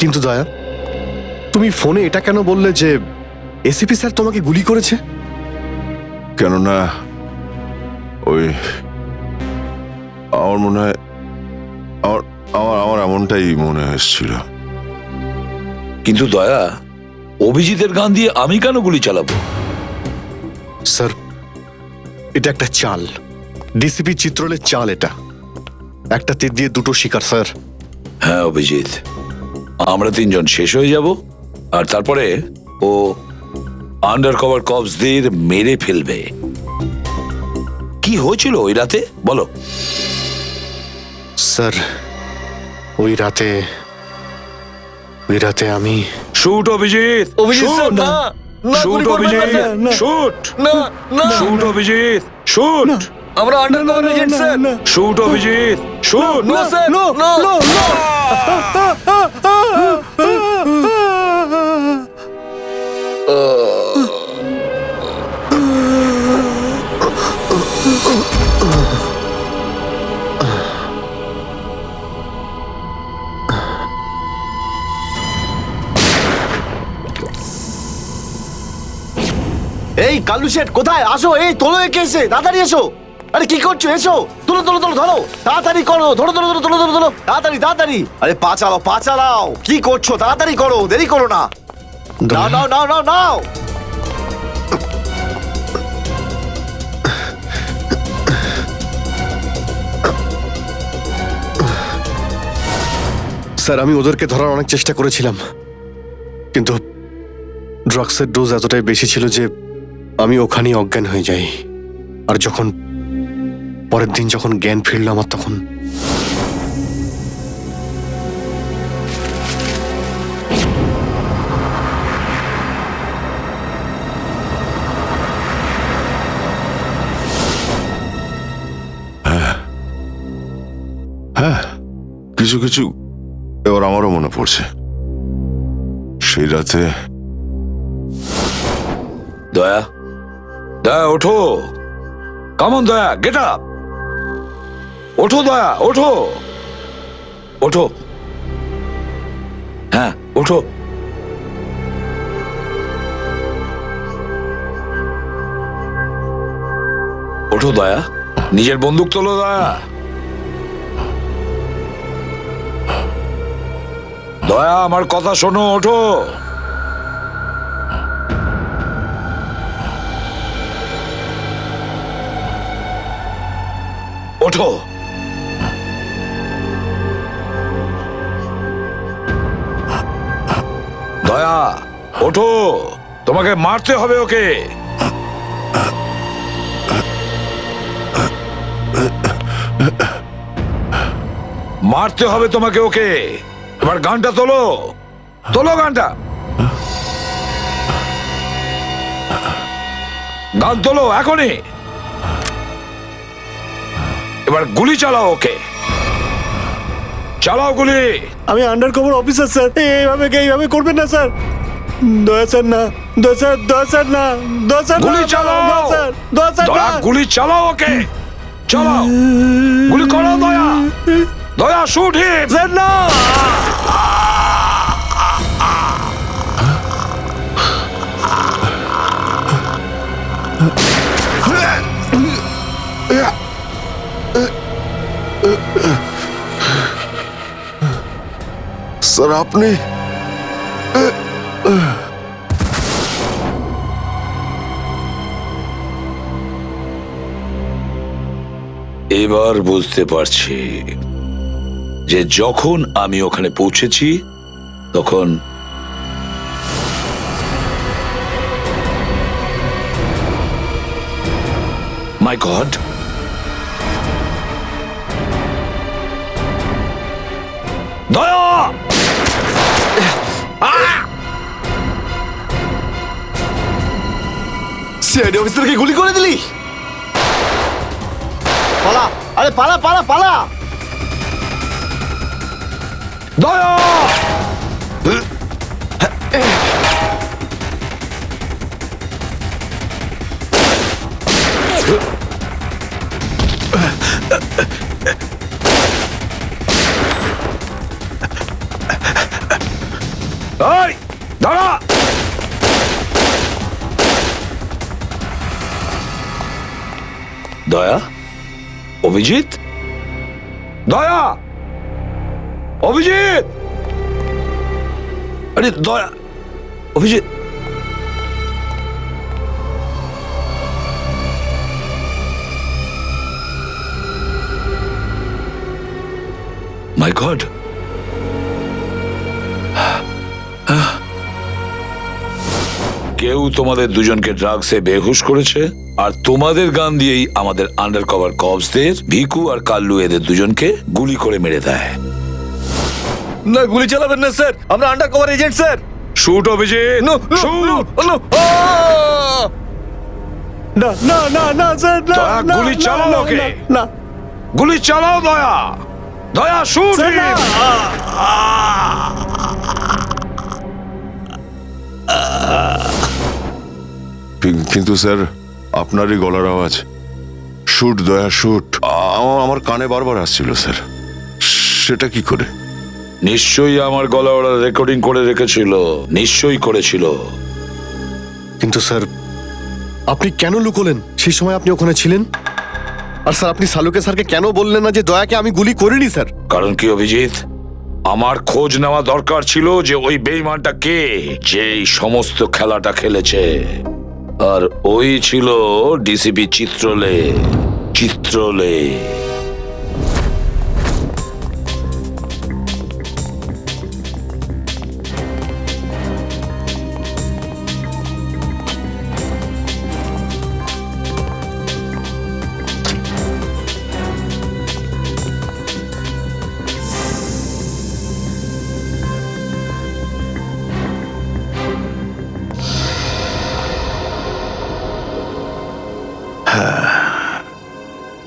কিন্তু দয়া, তুমি ফোনে এটা কেন বললে যে এসিপি স্যার তোমাকে গুলি করেছে? কেননা ওই আমার মনে হয় আমার এমনটাই মনে হয়েছিল। কিন্তু দয়া, অভিজিতের গান দিয়ে আমি কেন গুলি চালাবো? স্যার, এটা একটা চাল, ডিসিপি চিত্রলের চাল। এটা একটা তীর দিয়ে দুটো শিকার স্যার। হ্যাঁ অভিজিৎ, আমরা তিনজন শেষ হয়ে যাব আর তারপরে ও আন্ডার কভার কপসদের মেরে ফেলবে। কি হয়েছিল ওই রাতে বলো? স্যার, ওই রাতে আমি শুট অভিজিৎ, অভিজিৎ স্যার, না না, শুট গুলি করবেন না অভিজিৎ, স্যার। শুট না না, শুট অভিজিৎ, শুট আমরা undercover agent sir. Shoot Abhijit, shoot. No sir, no no. এই কালু শেঠ কোথায়? আসো, এই তোলো একে, এসে তাড়াতাড়ি এসো। আরে কি করছো? এসো, তোলো তোলো তোলো, ধরো তাড়াতাড়ি করো, ধরো ধরো ধরো ধরো ধরো ধরো, তাড়াতাড়ি তাড়াতাড়ি। আরে পা চালাও, পা চালাও, কি করছো? তাড়াতাড়ি করো, দেরি করো না। নাও নাও নাও নাও নাও। স্যার, আমি ওদেরকে ধরার অনেক চেষ্টা করেছিলাম, কিন্তু ড্রাগসের ডোজ এতটাই বেশি ছিল যে আমি ওখানেই অজ্ঞান হয়ে যাই। আর যখন পরের দিন যখন জ্ঞান ফিরল আমার, তখন হ্যাঁ, কিছু কিছু এবার আমারও মনে পড়ছে। সেই রাতে দয়া, দয়া ওঠো, কামন দয়া, গেট আপ, ওঠো দয়া, ওঠো ওঠো, হ্যাঁ ওঠো। ওঠো দয়া, নিজের বন্দুক তোলো দয়া। দয়া আমার কথা শোনো, ওঠো। ওঠো। দয়া ওঠো, তোমাকে মারতে হবে ওকে। মারতে হবে তোমাকে ওকে। এবার গানটা তোলো, তোলো গানটা, গান তোলো এখনই। এবার গুলি চালাও ওকে, চালাও গুলি। আমি আন্ডার কভার অফিসার স্যার, এইভাবে করবেন না স্যার। দয়া স্যার না, দয়া স্যার, দয়া স্যার না, দয়া স্যার, গুলি চালাও, দয়া স্যার, দয়া স্যার দয়া না। গুলি চালাও ওকে, চালাও গুলি করো দয়া, দয়া শুট হিম। স্যার না। স্যার আপনি এবার বুঝতে পারছি যে যখন আমি ওখানে পৌঁছেছি তখন মাই গড, দয়া, সিআইডি অফিসারকে গুলি করে দিলি? পালা, আরে পালা পালা পালা। দয়া, এই দাঁড়া! দয়া, অভিজিৎ, দয়া, অভিজিৎ, আরে দয়া, অভিজিৎ। মাই গড, কেউ তোমাদের দুজনকে ড্রাগসে বেহুশ করেছে, আর তোমাদের গান দিয়েই আমাদের আন্ডার কভার কপসদের ভিকু আর কাল্লু এদের দুজনকে গুলি করে মেরে দেয়। না, গুলি চালাবেন না স্যার, আমরা undercover agent sir. Shoot Abhijit, no shoot! No, না না না না স্যার, না দয়া, না, গুলি না, চালাও না, ওকে। না, না গুলি চালাও দয়া, দয়া শুট! স্যার, না। কিন্তু স্যার আপনারই গলার আওয়াজ, শুট দয়া শুট, আমার কানে বারবার আসছিল স্যার। সেটা কি করে? নিশ্চয়ই আমার গলা ওরা রেকর্ডিং করে রেখেছিল, নিশ্চয়ই করেছিল। কিন্তু স্যার, আপনি কেন লুকোলেন? সেই সময় আপনি ওখানে ছিলেন। আর স্যার, আপনি সালুকে স্যারকে কেন বললেন না যে দয়াকে আমি গুলি করিনি স্যার? কারণ কি অভিজিৎ, আমার খোঁজ নেওয়া দরকার ছিল যে ওই বেঈমানটা কে, যে এই সমস্ত খেলাটা খেলেছে। আর ওই ছিল ডিসিপি চিত্রলে। চিত্রলে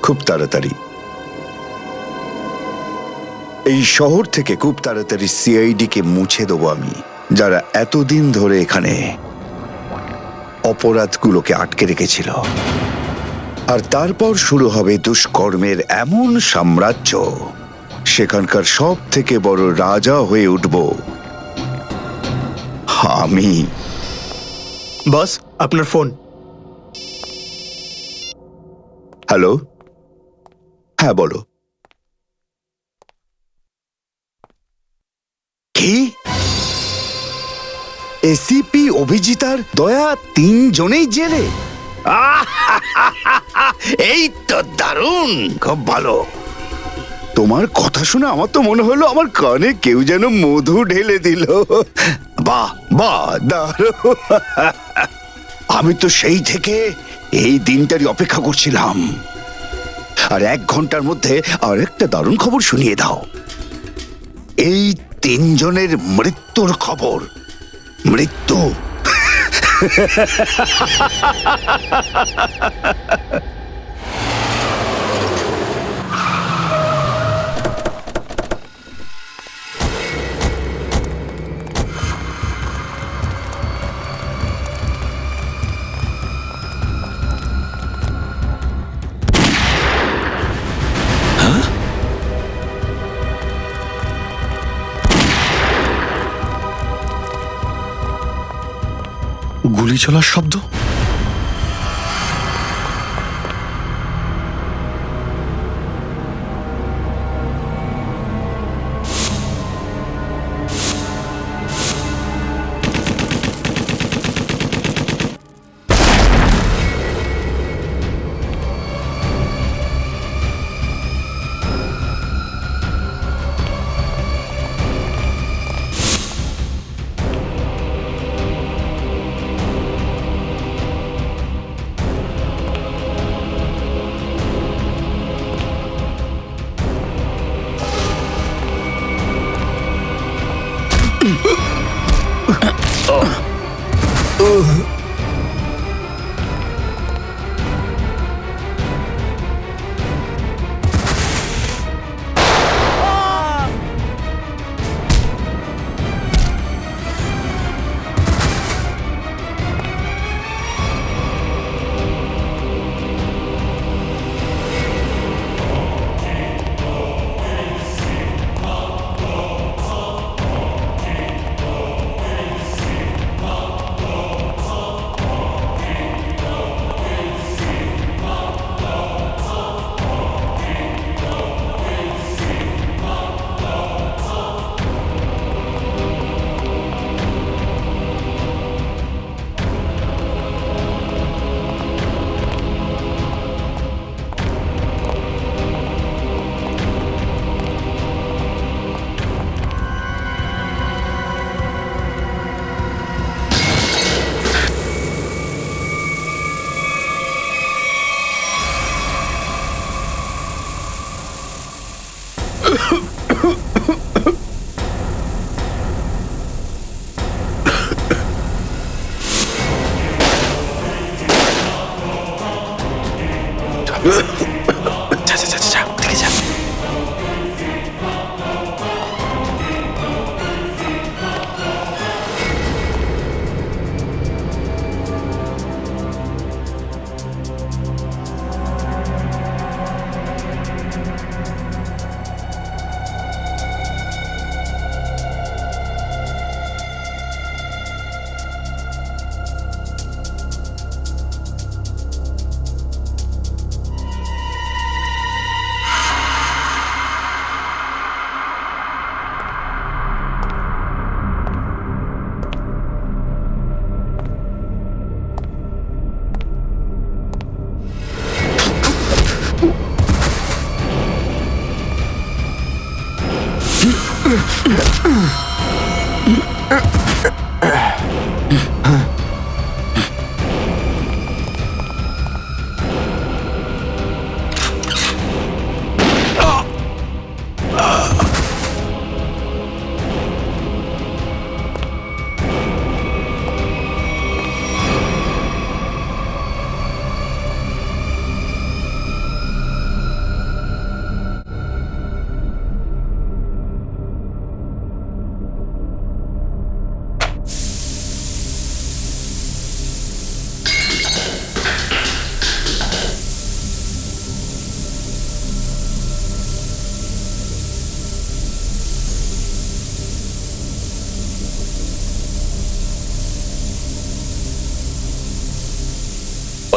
খুব তাড়াতাড়ি এই শহর থেকে খুব তাড়াতাড়ি সিআইডি কে মুছে দেবো আমি, যারা এতদিন ধরে এখানে অপরাধগুলোকে আটকে রেখেছিল। আর তারপর শুরু হবে দুষ্কর্মের এমন সাম্রাজ্য, সেখানকার সব থেকে বড় রাজা হয়ে উঠব আমি। বস, আপনার ফোন। হ্যালো, হ্যাঁ বলো। কি? এসিপি অভিজিৎ আর দয়া তিনজনেই জেলে? এই তো দারুণ, খুব ভালো। তোমার কথা শুনে আমার তো মনে হলো আমার কানে কেউ যেন মধু ঢেলে দিল। বাহ বাহ, দারুণ। আমি তো সেই থেকে এই দিনটারই অপেক্ষা করছিলাম। আর 1 ঘন্টার মধ্যে আরেকটা দারুণ খবর শুনিয়ে দাও। এই তিনজনের মৃত্যুর খবর। মৃত্যু। গুলি চলার শব্দ।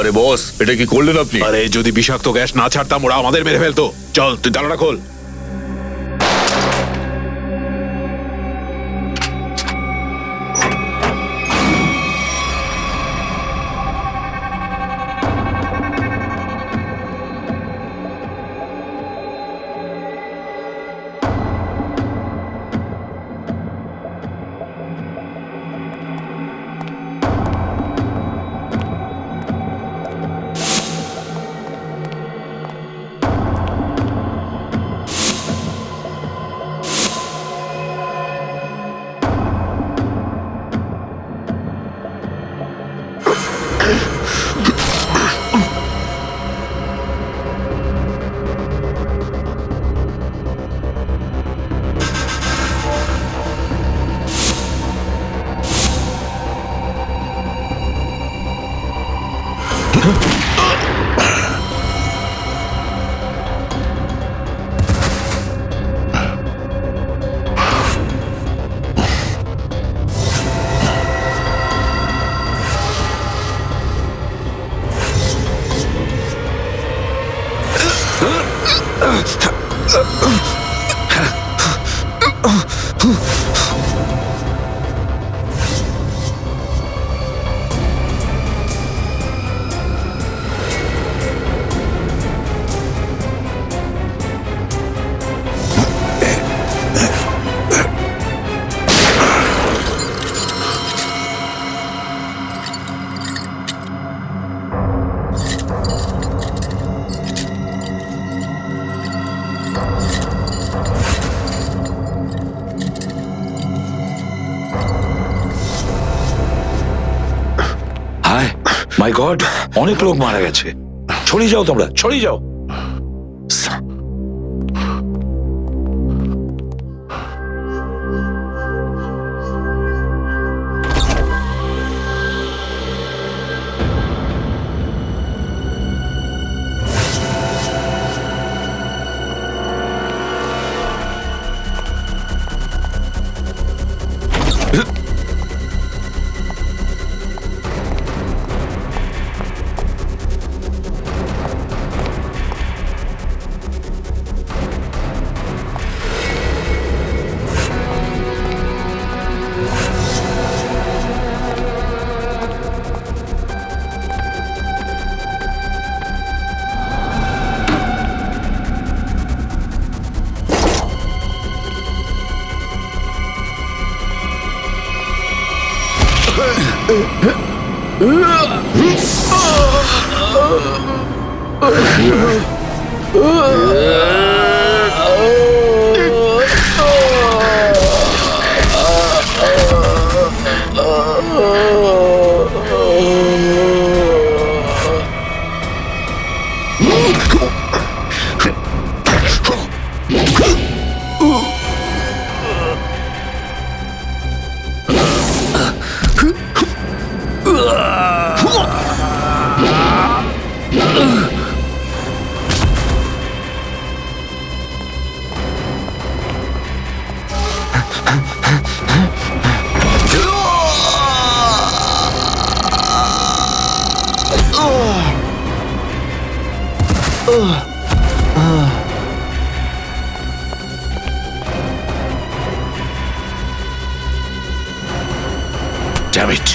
আরে বস, এটা কি করলেন আপনি? আরে যদি বিষাক্ত গ্যাস না ছাড়তাম ওরা আমাদের মেরে ফেলতো। চল তুই তালাটা খোল। হায় মাই গড, অনেক লোক মারা গেছে। ছড়িয়ে যাও তোমরা, ছড়িয়ে যাও। Damn it.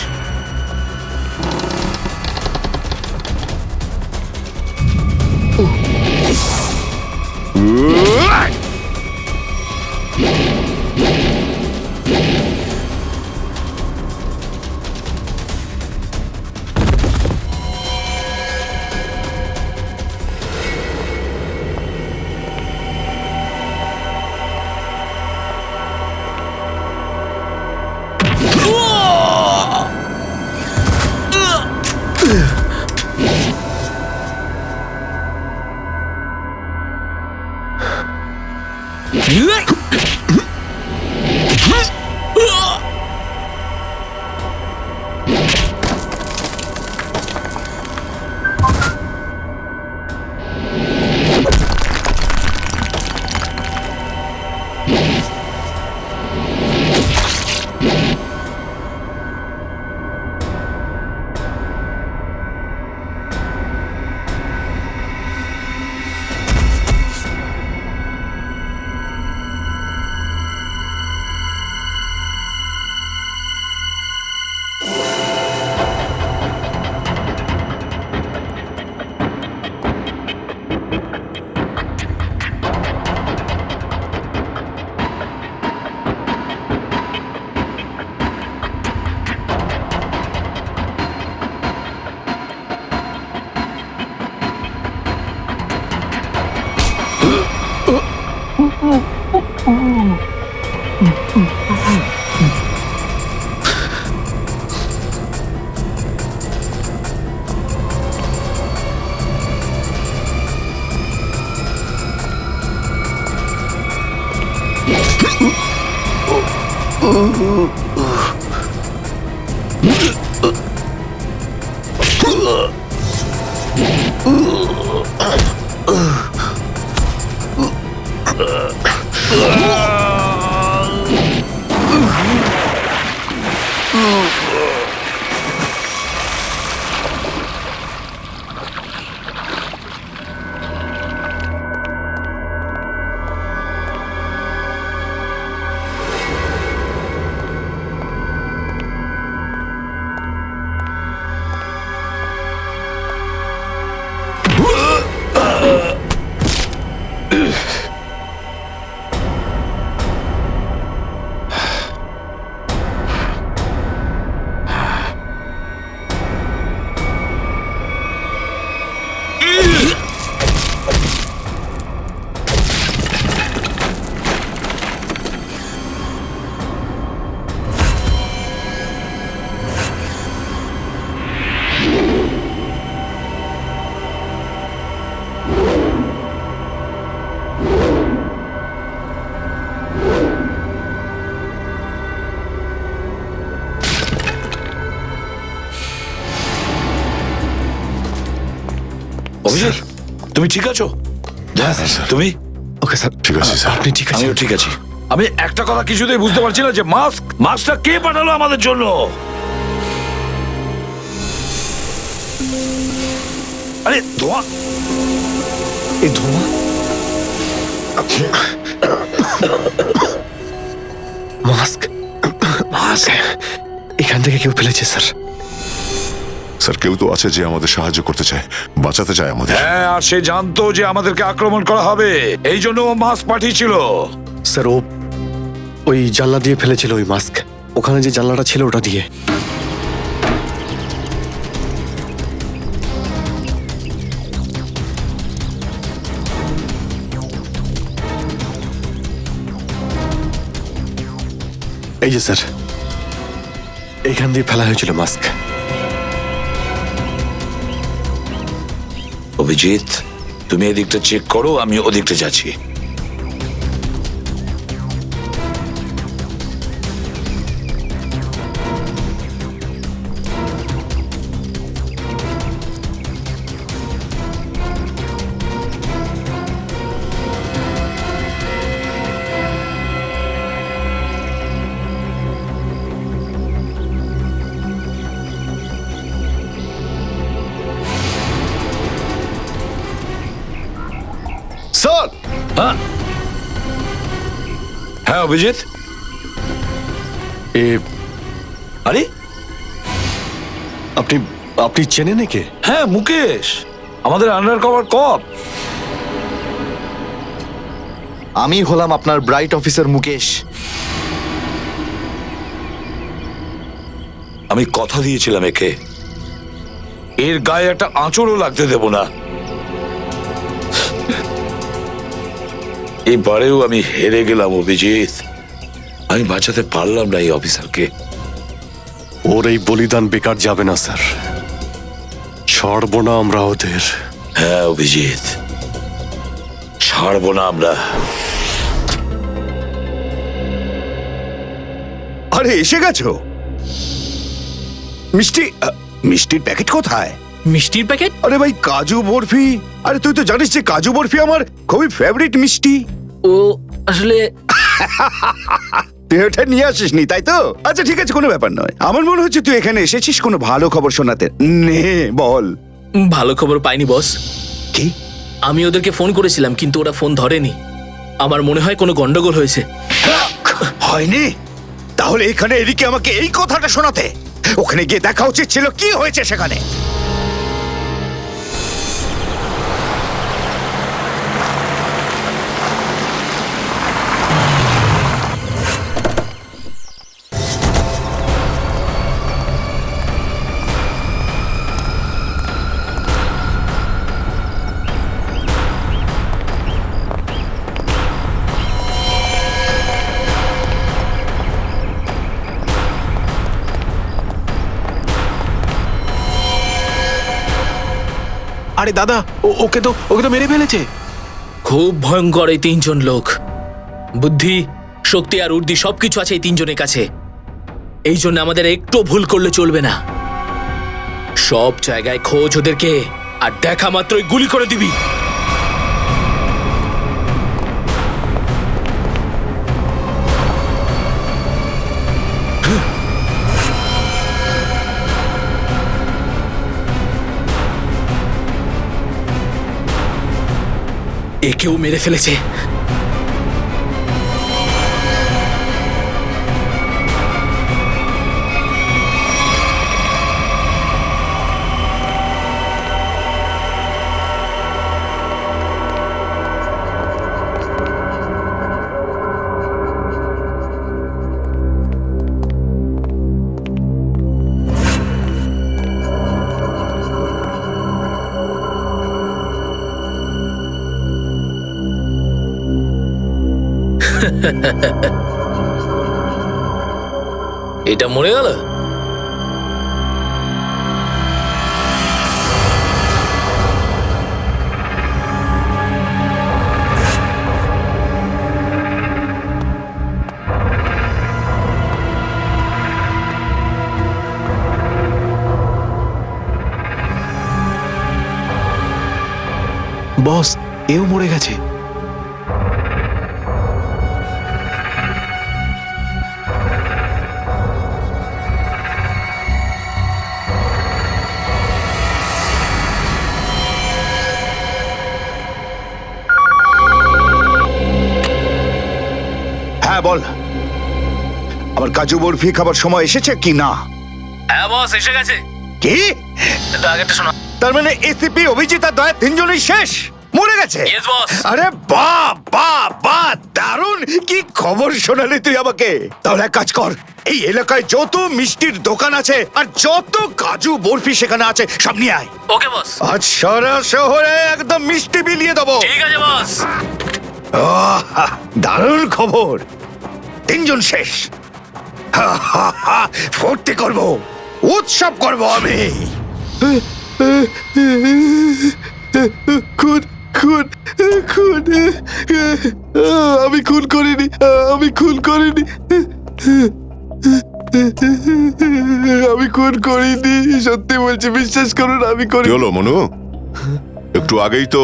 অভিজিৎ, তুমি ঠিক আছো? হ্যাঁ স্যার। তুমি? ওকে স্যার, ঠিক আছে, স্যার। আপনি ঠিক আছেন? আমিও ঠিক আছি। আমি একটা কথা কিছুতেই বুঝতে পারছি না যে মাস্কটা কে পাঠালো আমাদের জন্য? আরে ধোঁয়া, এই ধোঁয়া মাস্ক এখান থেকে কেউ ফেলেছে স্যার। স্যার, কেউ তো আছে যে আমাদের সাহায্য করতে চায়, বাঁচাতে চায় আমাদের। হ্যাঁ, আর সে জানতো যে আমাদেরকে আক্রমণ করা হবে, এই জন্য ও মাস্ক পাঠিয়েছিল। স্যার, ও ওই জানলা দিয়ে ফেলেছিল ওই মাস্ক। ওখানে যে জানলাটা ছিল ওটা দিয়ে। এই যে স্যার, এইখান দিয়ে ফেলা হয়েছিল মাস্ক। অভিজিৎ, তুমি এদিকটা চেক করো, আমি ওদিকটা যাচ্ছি। হ্যাঁ অভিজিৎ, এ আরে আপনি আপনি চেনেন একে? হ্যাঁ মুকেশ, আমাদের আন্ডার কভার কপ। আমি হলাম আপনার ব্রাইট অফিসার মুকেশ। আমি কথা দিয়েছিলাম একে, এর গায়ে একটা আঁচড়ও লাগতে দেব না। এবারেও আমি হেরে গেলাম অভিজিৎ, আমি বাঁচাতে পারলাম না এই অফিসারকে। ওর এই বলিদান বেকার যাবে না স্যার, ছাড়বো না আমরা ওদের। হ্যাঁ অভিজিৎ, ছাড়বো না আমরা। আরে এসে গেছো? মিষ্টির প্যাকেট কোথায়? মিষ্টির প্যাকেট? আরে ভাই কাজু বরফি, আরে তুই তো জানিস যে কাজু বরফি আমার খুবই ফেভারিট মিষ্টি। ও আসলে তুই ওটা নিয়ে আসিসনি তাই তো? আচ্ছা ঠিক আছে, কোনো ব্যাপার নয়। আমার মনে হচ্ছে তুই এখানে এসেছিস কোনো ভালো খবর শোনাতে। নে বল। ভালো খবর পাইনি বস। কি? আমি ওদেরকে ফোন করেছিলাম কিন্তু ওরা ফোন ধরেনি। আমার মনে হয় কোনো গন্ডগোল হয়েছে। হয়নি? তাহলে এখানে এদিকে আমাকে এই কথাটা শোনাতে? ওখানে গিয়ে দেখা উচিত ছিল কি হয়েছে সেখানে। আরে দাদা, ওকে তো মেরে ফেলেছে। খুব ভয়ঙ্কর এই তিনজন লোক। বুদ্ধি, শক্তি আর উর্দি সবকিছু আছে এই তিনজনের কাছে। এই জন্য আমাদের একটু ভুল করলে চলবে না। সব জায়গায় খোঁজ ওদেরকে, আর দেখা মাত্রই গুলি করে দিবি। একেও মেরে ফেলেছে। এটা মরে গেল। বস, এও মরে গেছে। হ্যাঁ বল, আমার কাজু বরফি খাবার সময় এসেছে কি না? হ্যাঁ বস, এসে গেছে। কি? আগেরটা শোনা। তার মানে এসিপি, অভিজিৎ আর দয়া তিনজনই শেষ, মরে গেছে? Yes, boss. আরে বাহ বাহ বাহ, দারুণ! কি খবর শোনালি তুই আমাকে। তাহলে এক কাজ কর, এই এলাকায় যত মিষ্টির দোকান আছে আর যত কাজু বরফি সেখানে আছে সব নিয়ে আয়। ওকে বস। আজ সারা শহরে একদম মিষ্টি বিলিয়ে দেবো। ঠিক আছে বস। আহ, দারুণ খবর, তিনজন শেষ। ফুর্তি করব, উৎসব করব আমি। খুন খুন খুন, আমি খুন করিনি, আমি খুন করিনি, আমি খুন করিনি, সত্যি বলছি, বিশ্বাস করুন আমি কি করিনি। হলো মনু? একটু আগেই তো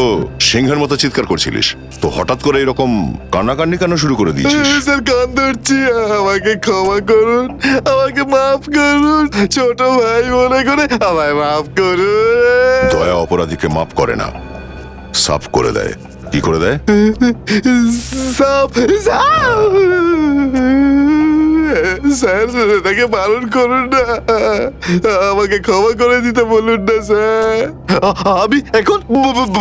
সিংহের মতো চিৎকার করছিলিস, তো হঠাৎ করে এরকম কান্নাকান্নি কেন শুরু করে দিয়েছিস? স্যার কান ধরছি, আমাকে ক্ষমা করুন, আমাকে মাফ করুন, ছোট ভাই মনে করে আমায় মাফ করুন। দয়া অপরাধীকে মাফ করে না, সাফ করে দেয়। কি করে দেয়? সাপ সাপ স্যার তাকে বারণ করুন না, আমাকে ক্ষমা করে দিতে বলুন না স্যার। আমি এখন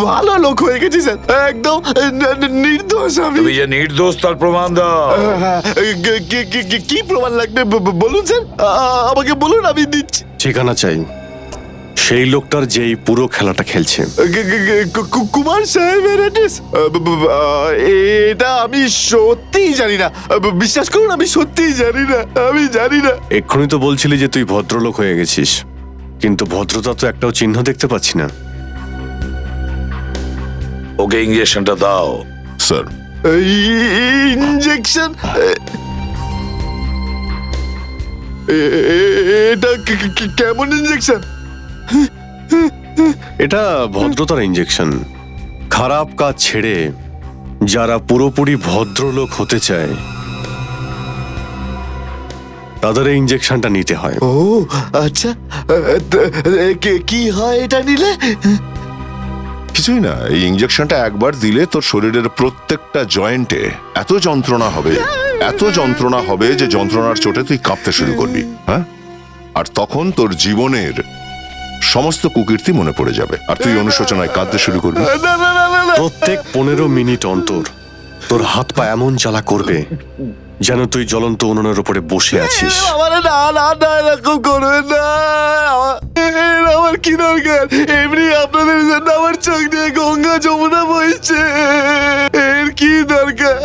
ভালো লোক হয়ে গেছি স্যার, একদম নির্দোষ আমি। তুমি যে নির্দোষ তার প্রমাণ দাও। কি প্রমাণ লাগবে বলুন স্যার, আমাকে বলুন, আমি দিচ্ছি। ঠিকানা চাই সেই লোকটার যেই পুরো খেলাটা খেলছে। কুমার সাহেবের অ্যাড্রেস? এটা আমি সত্যিই জানি না, বিশ্বাস করুন আমি সত্যিই জানি না, আমি জানি না। এক্ষুনি তো বলছিলি যে তুই ভদ্রলোক হয়ে গেছিস, কিন্তু ভদ্রতা তো একটাও চিহ্ন দেখতে পাচ্ছি না। ওকে ইঞ্জেকশনটা দাও। Sir, injection? এটা কেমন ইঞ্জেকশন? এটা ভদ্রতার ইঞ্জেকশন। খারাপ কাজ ছেড়ে যারা পুরোপুরি ভদ্রলোক হতে চায় তাদের এই ইঞ্জেকশনটা নিতে হয়। ও আচ্ছা, কি হয় এটা নিলে? কিছুই না, এই ইঞ্জেকশনটা একবার দিলে তোর শরীরের প্রত্যেকটা জয়েন্টে এত যন্ত্রণা হবে, এত যন্ত্রণা হবে যে যন্ত্রণার চোটে তুই কাঁপতে শুরু করবি। হ্যাঁ, আর তখন তোর জীবনের সমস্ত কুকীর্তি মনে পড়ে যাবে, আর তুই অনুশোচনায় কাঁদতে শুরু করবি। না না না না না, প্রত্যেক 15 মিনিট অন্তর তোর হাত পা এমন জ্বালা করবে যেন তুই জ্বলন্ত উনুনের উপরে বসে আছিস। আমার না না না, এরকম করবেন না। আমার কি দরকার? এমনি আপনাদের জন্য আমার চোখ দিয়ে গঙ্গা যমুনা বইছে, এর কি দরকার?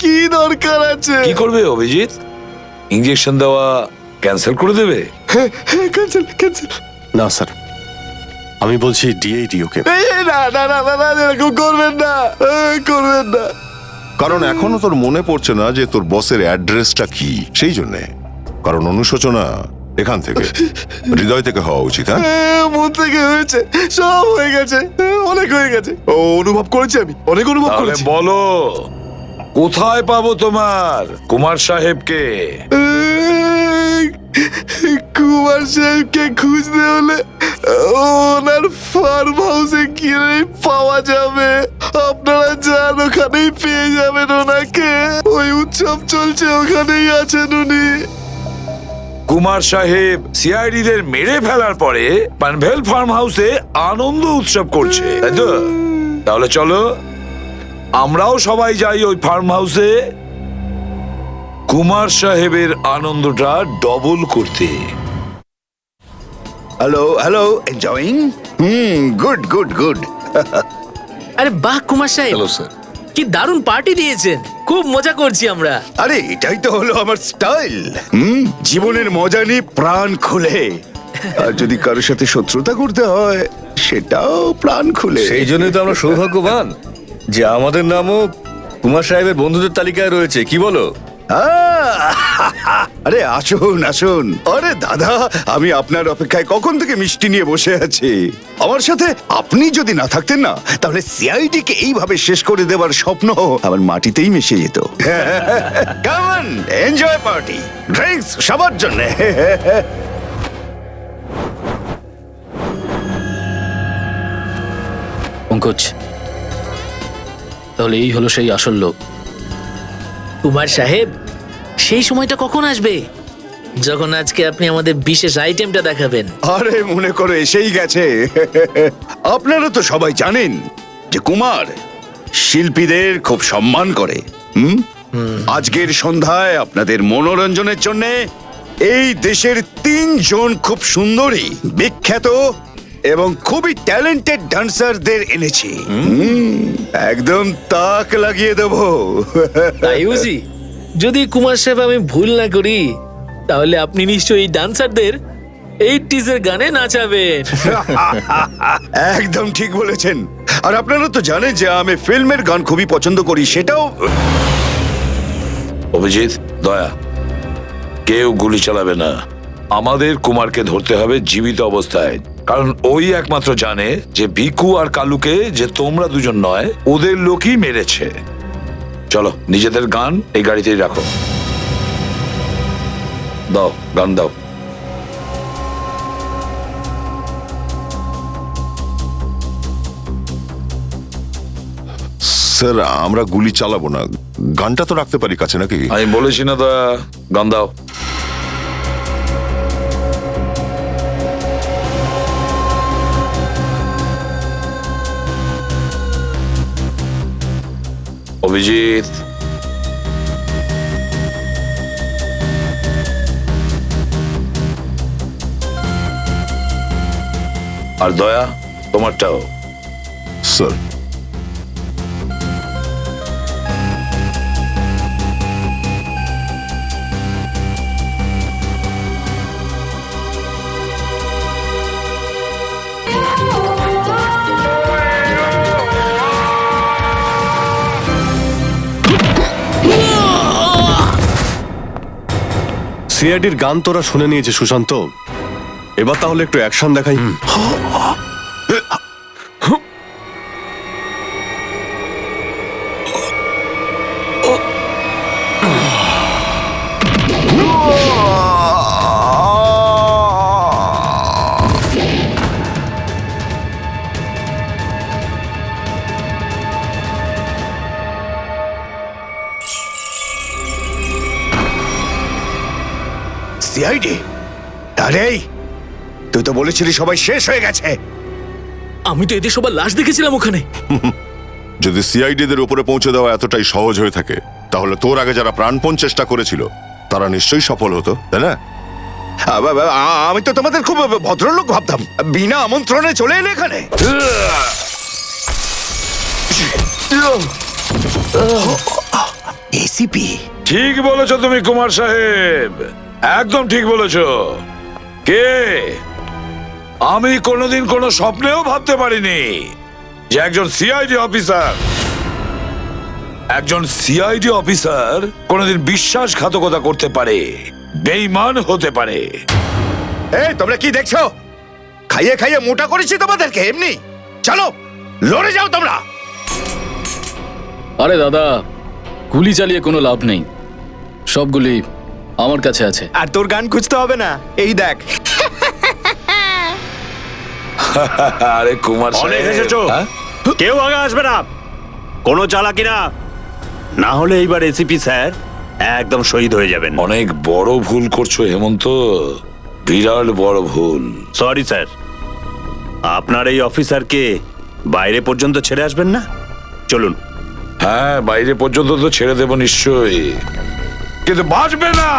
কি দরকার আছে? কি করবে অভিজিৎ? ইঞ্জেকশন দেওয়া ক্যান্সেল করে দেবে? Cancel cancel. না স্যার, আমি বলছি দিয়েই দিই ওকে। না না না না না, এরকম করবেন না, করবেন না। কারণ এখনো তোর মনে পড়ছে না যে তোর বসের অ্যাড্রেসটা কি, সেই জন্যে। কারণ অনুশোচনা এখান থেকে, হৃদয় থেকে হওয়া উচিত। হ্যাঁ, মন থেকে হয়েছে, সব হয়ে গেছে, অনেক হয়ে গেছে। ও অনুভব করেছি, আমি অনেক অনুভব তাহলে করেছি। বলো, কোথায় পাবো তোমার কুমার সাহেবকে? কুমার সাহেবকে খুঁজতে হলে ওনার ফার্ম হাউসে গিয়ে পাওয়া যাবে। আপনারা যান, ওখানেই পেয়ে যাবেন ওনাকে। ওই উৎসব চলছে, ওখানেই আছেন উনি। কুমার সাহেব সিআইডি দের মেরে ফেলার পরে পানভেল ফার্ম হাউসে আনন্দ উৎসব করছে, তাই তো? তাহলে চলো আমরাও সবাই যাই ওই ফার্ম হাউসে কুমার সাহেবের আনন্দটা ডবল করতে। Hello hello, enjoying? Good good good. আরে বাহ কুমার সাহেব, হ্যালো স্যার। কি দারুণ পার্টি দিয়েছেন, খুব মজা করছি আমরা। আরে এটাই তো হলো আমার স্টাইল, জীবনের মজা নিয়ে প্রাণ খুলে। আর যদি কারোর সাথে শত্রুতা করতে হয়, সেটাও প্রাণ খুলে। সেই জন্যই তো আমরা সৌভাগ্যবান যে আমাদের নামও কুমার সাহেবের বন্ধুদের তালিকায় রয়েছে, কি বলো? আরে আসুন আসুন। আরে দাদা, আমি আপনার অপেক্ষায় কখন থেকে মিষ্টি নিয়ে বসে আছি। আমার সাথে আপনি যদি না থাকতেন না, তাহলে সিআইডি কে এইভাবে শেষ করে দেওয়ার স্বপ্ন আমার মাটিতেই মিশে যেত। কেমন এনজয় পার্টি, ড্রিঙ্কস সবার জন্য। পঙ্কজ, তাহলে এই হলো সেই আসল লোক। কুমার সাহেব, সেই সময়টা কখন আসবে যখন আজকে আপনি আমাদের বিশেষ আইটেমটা দেখাবেন? আরে মনে করো এসেই গেছে। আপনারা তো সবাই জানেন যে কুমার শিল্পীদের খুব সম্মান করে। আজকের সন্ধ্যায় আপনাদের মনোরঞ্জনের জন্য এই দেশের 3 জন খুব সুন্দরী, বিখ্যাত এবং খুবই ট্যালেন্টেড ডান্সারদের এনেছি। একদম তাক লাগিয়ে দেবো। তাই বুঝি? যদি কুমার সাহেব আমি ভুল না করি, তাহলে আপনি নিশ্চয়ই এই ডান্সারদের 80s এর গানে নাচাবেন। একদম ঠিক বলেছেন। আর আপনারা তো জানেন যে আমি ফিল্মের গান খুবই পছন্দ করি, সেটাও। অভিজিৎ, দয়া, কেউ গুলি চালাবে না। আমাদের কুমারকে ধরতে হবে জীবিত অবস্থায়, কারণ ওই একমাত্র জানে যে ভিকু আর কালুকে যে তোমরা দুজন নয়, ওদের লোকই মেরেছে। চলো, নিজেদের গান এই গাড়িতেই রাখো। দাও, গান দাও। স্যার আমরা গুলি চালাবো না, গানটা তো রাখতে পারি কাছে নাকি? আমি বলেছি না দয়া, গান দাও। অভিজিৎ, আর দয়া তোমারটাও। স্যার সিআইডির গান তোরা শুনে নিয়েছে সুশান্ত, এবার তাহলে একটু অ্যাকশন দেখাই। সিআইডি? আরে তুই তো বলেছিলি সবাই শেষ হয়ে গেছে। আমি তো এদের সবার লাশ দেখেছিলাম ওখানে। যদি সিআইডিদের উপরে পৌঁছে দেওয়া এতটাই সহজ হয়ে থাকে, তাহলে তোর আগে যারা প্রাণপণ চেষ্টা করেছিল তারা নিশ্চয়ই সফল হতো, তাই না? আমি তো তোমাদের খুব ভদ্রলোক ভাবতাম, বিনা আমন্ত্রণে চলে এলে এখানে। এসিপি, ঠিক বলেছো তুমি কুমার সাহেব, একদম ঠিক বলেছো। কে? আমি কোনোদিন কোনো স্বপ্নেও ভাবতে পারিনি যে একজন সিআইডি অফিসার কোনোদিন বিশ্বাসঘাতকতা করতে পারে, বেঈমান হতে পারে। এই তোমরা কি দেখছো? খাইয়ে খাইয়ে মোটা করেছি তোমাদেরকে এমনি। চলো লড়ে যাও তোমরা। আরে দাদা, গুলি চালিয়ে কোনো লাভ নেই, সবগুলি আমার কাছে আছে। আর তোর গান খুঁজতে হবে না, এই দেখ। আরে কুমার অনেক সাহেব, এসেছো, হ্যাঁ? কেউ আগে আসবে না, কোনো চালাকি না, না হলে এইবার এসিপি স্যার একদম শহীদ হয়ে যাবেন। অনেক বড় ভুল করছো হেমন্ত, বিরাট বড় ভুল। সরি স্যার, আপনার এই অফিসারকে বাইরে পর্যন্ত ছেড়ে আসবেন না? চলুন। হ্যাঁ, বাইরে পর্যন্ত তো ছেড়ে দেব নিশ্চয়ই, কিন্তু বাঁচবে না।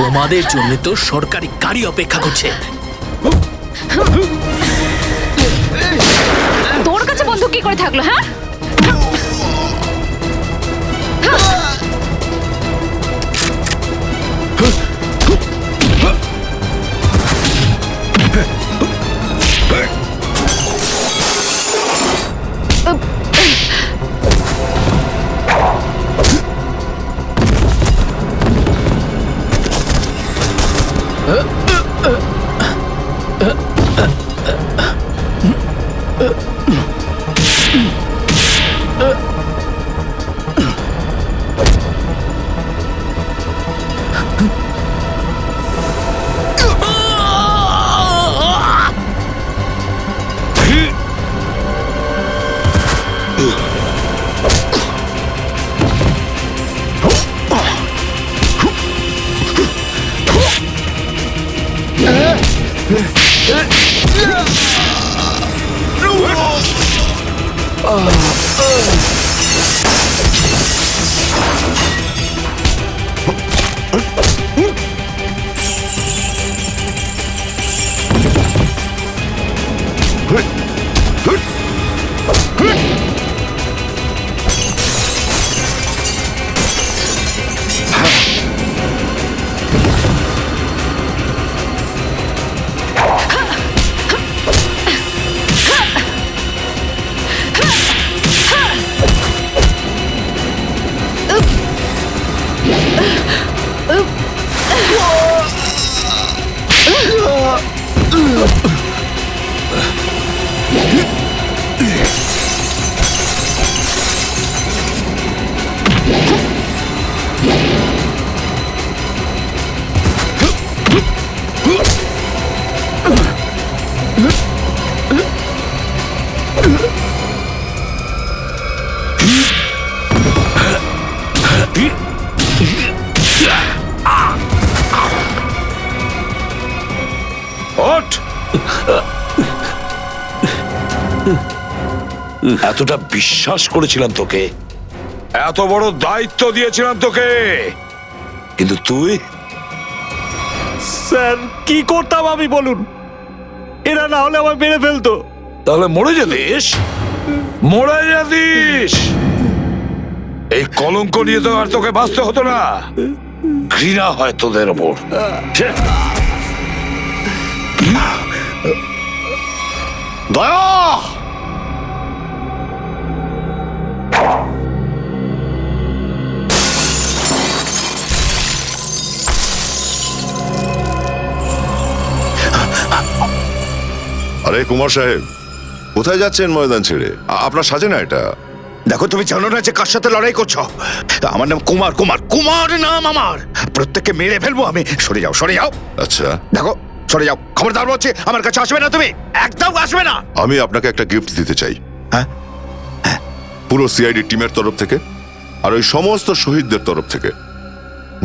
তোমাদের জন্য তো সরকারি গাড়ি অপেক্ষা করছে। তোর কাছে বন্দুক কি করে থাকলো? হ্যাঁ, ওঠ! এতটা বিশ্বাস করেছিলাম তোকে, এত বড় দায়িত্ব দিয়েছিলাম তোকে, কিন্তু তুই স্যার কি করতাম আমি বলুন, এরা না হলে আমার মেরে ফেলতো। তাহলে মরে যেতিস, মরে যেতিস। এই কলঙ্ক নিয়ে তো আর তোকে বাঁচতে হতো না। ঘৃণা হয় তোদের ওপর। দয়া! আরে কুমার সাহেব, কোথায় যাচ্ছেন ময়দান ছেড়ে? আপনার সাজে না এটা। দেখো, তুমি জানো না যে কার সাথে লড়াই করছো? আমার নাম কুমার, কুমার, কুমার নাম আমার। প্রত্যেককে মেরে ফেলবো আমি। সরে যাও, সরে যাও। আচ্ছা, দেখো, সরে যাও। খবরদার বলছি, আমার কাছে আসবে না তুমি, একদম আসবে না। আমি আপনাকে একটা গিফট দিতে চাই। হ্যাঁ? পুরো সিআইডি টিমের তরফ থেকে আর ওই সমস্ত শহীদদের তরফ থেকে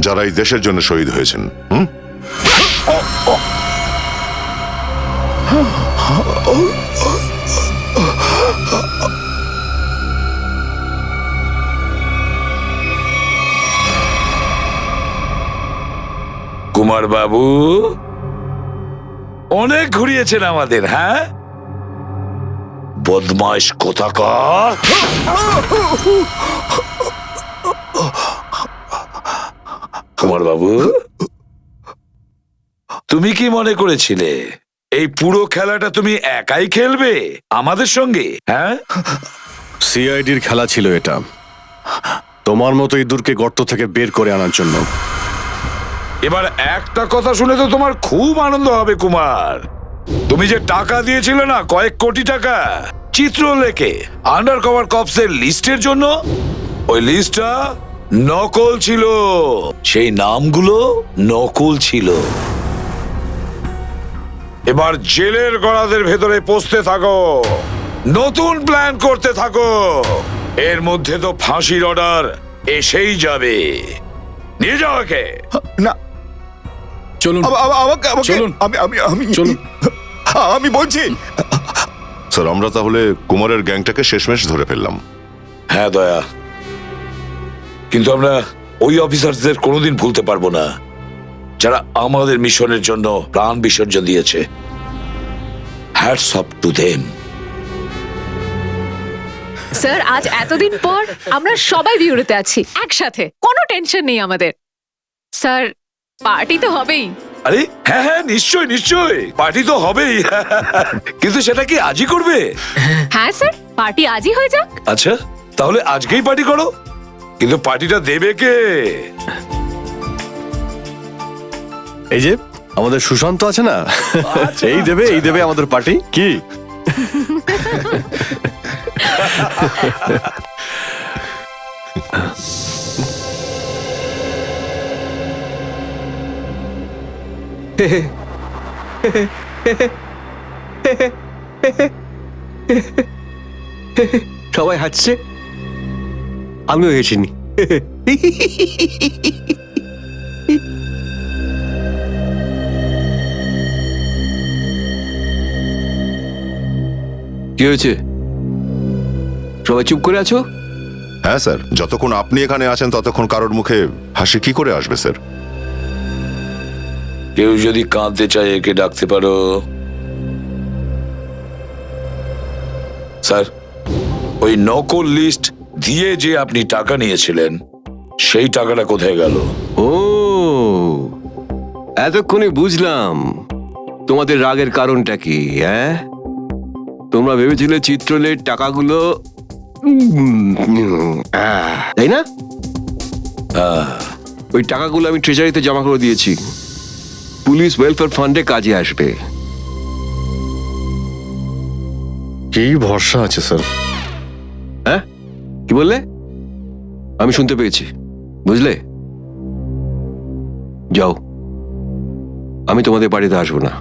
যারা এই দেশের জন্য শহীদ হয়েছেন। কুমার বাবু অনেক ঘুরিয়েছেন আমাদের, হ্যাঁ? বদমাইশ কোথাকার! কুমার বাবু, তুমি কি মনে করেছিলে এই পুরো খেলাটা তুমি একাই খেলবে আমাদের সঙ্গে? হ্যাঁ, সিআইডির খেলা ছিল এটা, তোমার মতো ইঁদুরকে গর্ত থেকে বের করে আনার জন্য। এবার একটা কথা শুনে তো তোমার খুব আনন্দ হবে কুমার। তুমি যে টাকা দিয়েছিলে না, কয়েক কোটি টাকা চিত্রলেখে আন্ডার কভার কপসের লিস্টের জন্য, ওই লিস্টটা নকল ছিল। সেই নামগুলো নকল ছিল। এবার জেলের গড়াদের ভেতরে পৌঁছতে থাকো, নতুন প্ল্যান করতে থাকো। এর মধ্যে তো ফাঁসির অর্ডার এসেই যাবে। নিয়ে যাও একে। না, চলুন চলুন। চলুন। আমি বলছি। স্যার, আমরা তাহলে কুমারের গ্যাংটাকে শেষমেশ ধরে ফেললাম। হ্যাঁ দয়া, কিন্তু আমরা ওই অফিসারদের কোনোদিন ভুলতে পারবো না যারা আমাদের মিশনের জন্য প্রাণ বিসর্জন দিয়েছে। Hats off to them. Sir, আজ এতদিন পর আমরা সবাই বিউরোতে আছি একসাথে, কোনো টেনশন নেই আমাদের। স্যার, পার্টি তো হবেই। আরে হ্যাঁ হ্যাঁ, নিশ্চয় নিশ্চয়, পার্টি তো হবেই। কিন্তু সেটা কি আজই করবে? হ্যাঁ স্যার, পার্টি আজই হয়ে যাক। আচ্ছা, তাহলে আজকেই পার্টি করো। কিন্তু পার্টিটা দেবে কে? এই যে আমাদের সুশান্ত আছে না, এই দেবে আমাদের পার্টি। কি সবাই হাসছে, আমিও হেসিনি। কি হয়েছে? সবাই চুপ করে আছো? হ্যাঁ স্যার, যতক্ষণ আপনি এখানে আছেন ততক্ষণ কারোর মুখে হাসি কি করে আসবে স্যার? কেউ যদি কাঁদতে চায় একে ডাকতে পারো। স্যার, ওই নকল লিস্ট দিয়ে যে আপনি টাকা নিয়েছিলেন, সেই টাকাটা কোথায় গেল? ও, এতক্ষণে বুঝলাম তোমাদের রাগের কারণটা কি। হ্যাঁ, তোমরা ভেবেছিলে চিত্রলের টাকাগুলো, তাই না? ওই টাকাগুলো আমি ট্রেজারিতে জমা করে দিয়েছি, পুলিশ ওয়েলফেয়ার ফান্ডে কাজে আসবে। কি ভরসা আছে স্যার? হ্যাঁ, কি বললে? আমি শুনতে পেয়েছি, বুঝলে? যাও, আমি তোমাদের বাড়িতে আসবো না।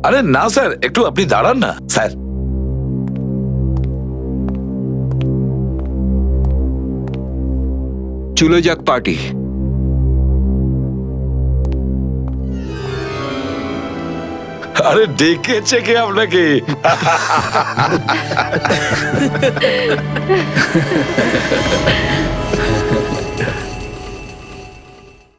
আরে না স্যার, একটু আপনি দাঁড়ান না স্যার। চলে যাক পার্টি। আরে ডেকেছে কে আপনাকে?